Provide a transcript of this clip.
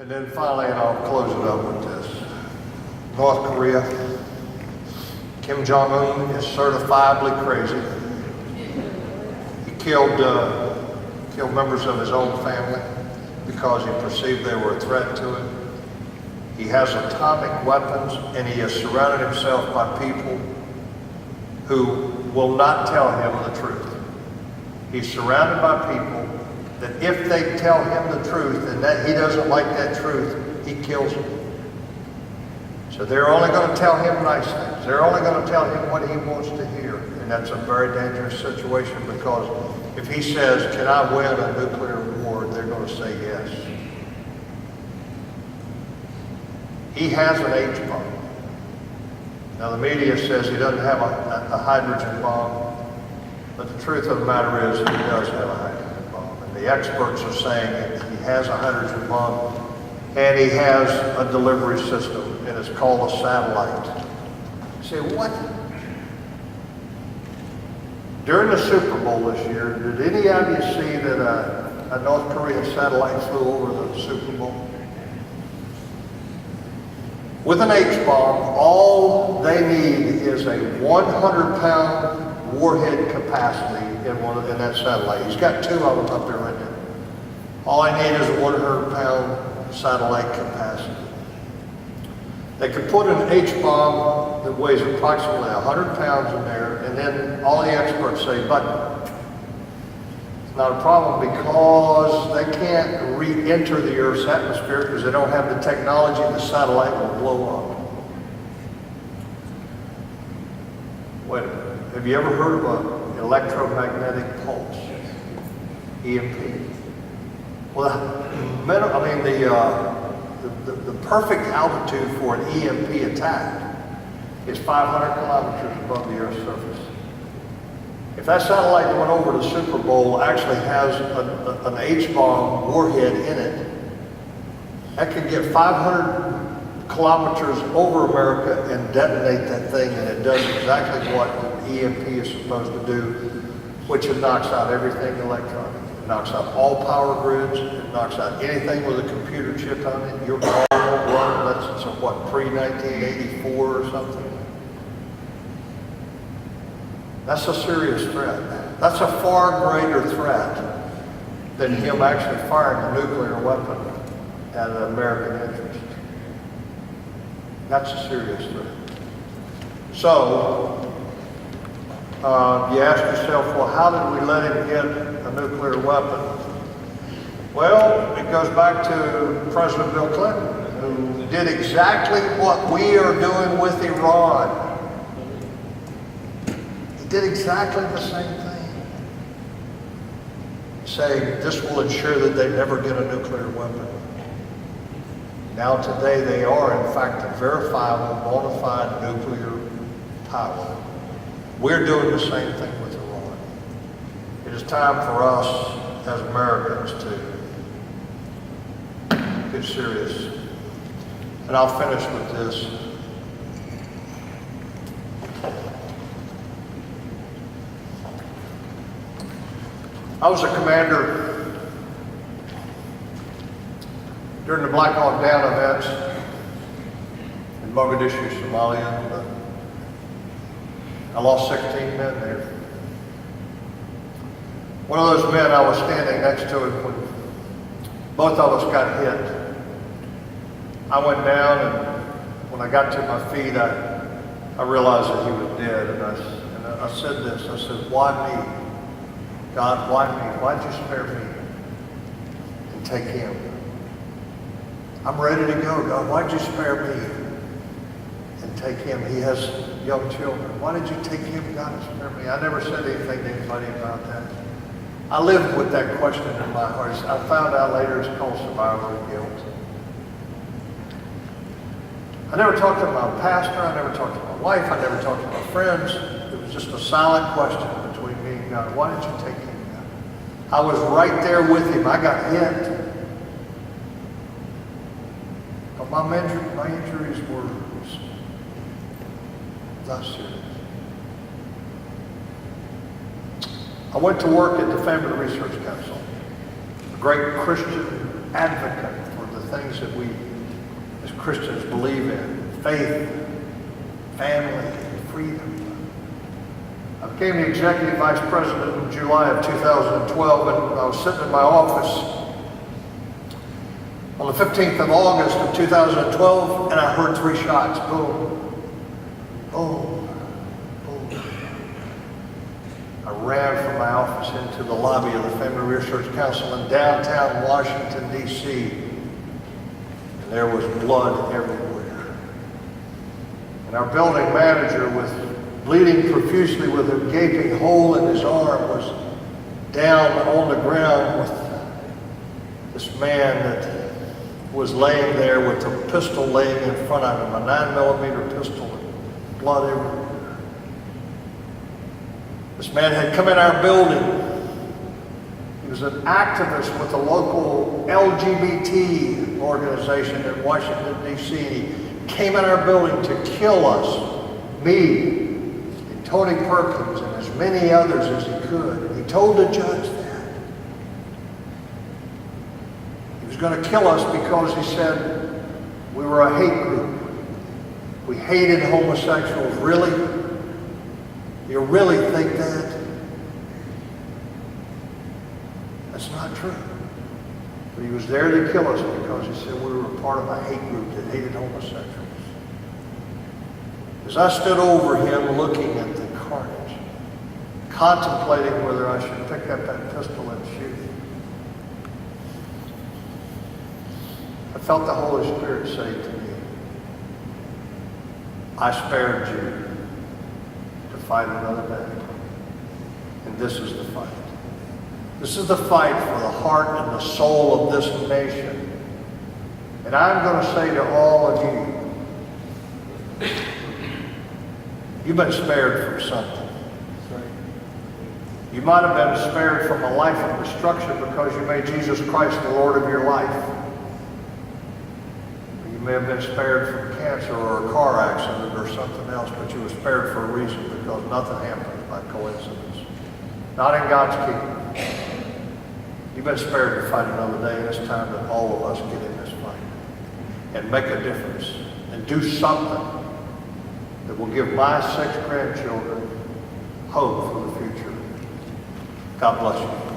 And then finally, and I'll close it up with this. North Korea, Kim Jong-un is certifiably crazy. He killed members of his own family because he perceived they were a threat to him. He has atomic weapons, and he has surrounded himself by people who will not tell him the truth. He's surrounded by people that if they tell him the truth and that he doesn't like that truth, he kills them. So they're only going to tell him nice things. They're only going to tell him what he wants to hear. And that's a very dangerous situation, because if he says, can I win a nuclear war, they're going to say yes. He has an H bomb. Now the media says he doesn't have a hydrogen bomb, but the truth of the matter is he does have a hydrogen bomb. And the experts are saying that he has a hydrogen bomb, and he has a delivery system, and it's called a satellite. You say, what? During the Super Bowl this year, did any of you see that a North Korean satellite flew over the Super Bowl? With an H-bomb, all they need is a 100-pound warhead capacity in that satellite. He's got two of them up there right now. All I need is a 100-pound satellite capacity. They could put an H-bomb that weighs approximately 100 pounds in there, and then all the experts say, but it's not a problem because they can't re-enter the Earth's atmosphere because they don't have the technology. The satellite will blow up. Wait a minute. Have you ever heard of an electromagnetic pulse? EMP. Well, the perfect altitude for an EMP attack is 500 kilometers above the Earth's surface. If that satellite that went over the Super Bowl actually has an H-bomb warhead in it, that could get 500 kilometers over America and detonate that thing, and it does exactly what an EMP is supposed to do, which it knocks out everything electronic. It knocks out all power grids. It knocks out anything with a computer chip on it. Your car won't run. That's what, pre-1984 or something. That's a serious threat. That's a far greater threat than him actually firing a nuclear weapon at an American interest. That's a serious threat. So, you ask yourself, well, how did we let him get a nuclear weapon? Well, it goes back to President Bill Clinton, who did exactly what we are doing with Iran. He did exactly the same thing, saying this will ensure that they never get a nuclear weapon. Now today they are, in fact, a verifiable, bona fide nuclear power. We're doing the same thing with Iran. It is time for us as Americans to get serious. And I'll finish with this. I was a commander during the Black Hawk Down events in Mogadishu, Somalia. I lost 16 men there. One of those men, I was standing next to him when both of us got hit. I went down, and when I got to my feet, I realized that he was dead. And I said this, I said, why me? God, why me? Why'd you spare me and take him? I'm ready to go, God. Why'd you spare me and take him? He has young children. Why did you take him, God, and spare me? I never said anything to anybody about that. I lived with that question in my heart. I found out later it's called survivor's guilt. I never talked to my pastor. I never talked to my wife. I never talked to my friends. It was just a silent question between me and God. Why did you take him, God? I was right there with him. I got hit. But my injuries were not serious. I went to work at the Family Research Council, a great Christian advocate for the things that we as Christians believe in. Faith, family, and freedom. I became the executive vice president in July of 2012, and I was sitting in my office on the 15th of August of 2012, and I heard 3 shots. Boom, boom, boom. I ran from my office into the lobby of the Family Research Council in downtown Washington, D.C. And there was blood everywhere. And our building manager, with bleeding profusely with a gaping hole in his arm, was down on the ground with this man that was laying there with a pistol laying in front of him, a 9mm pistol, and blood everywhere. This man had come in our building. He was an activist with a local LGBT organization in Washington, D.C. He came in our building to kill us, me, and Tony Perkins, and as many others as he could. And he told the judge that. Going to kill us because he said we were a hate group. We hated homosexuals. Really? You really think that? That's not true. But he was there to kill us because he said we were part of a hate group that hated homosexuals. As I stood over him looking at the carnage, contemplating whether I should pick up that pistol and shoot him, I felt the Holy Spirit say to me, I spared you to fight another battle. And this is the fight. This is the fight for the heart and the soul of this nation. And I'm going to say to all of you, you've been spared from something. You might have been spared from a life of destruction because you made Jesus Christ the Lord of your life. You may have been spared from cancer or a car accident or something else, but you were spared for a reason, because nothing happens by coincidence. Not in God's kingdom. You've been spared to fight another day, and it's time that all of us get in this fight and make a difference and do something that will give my 6 grandchildren hope for the future. God bless you.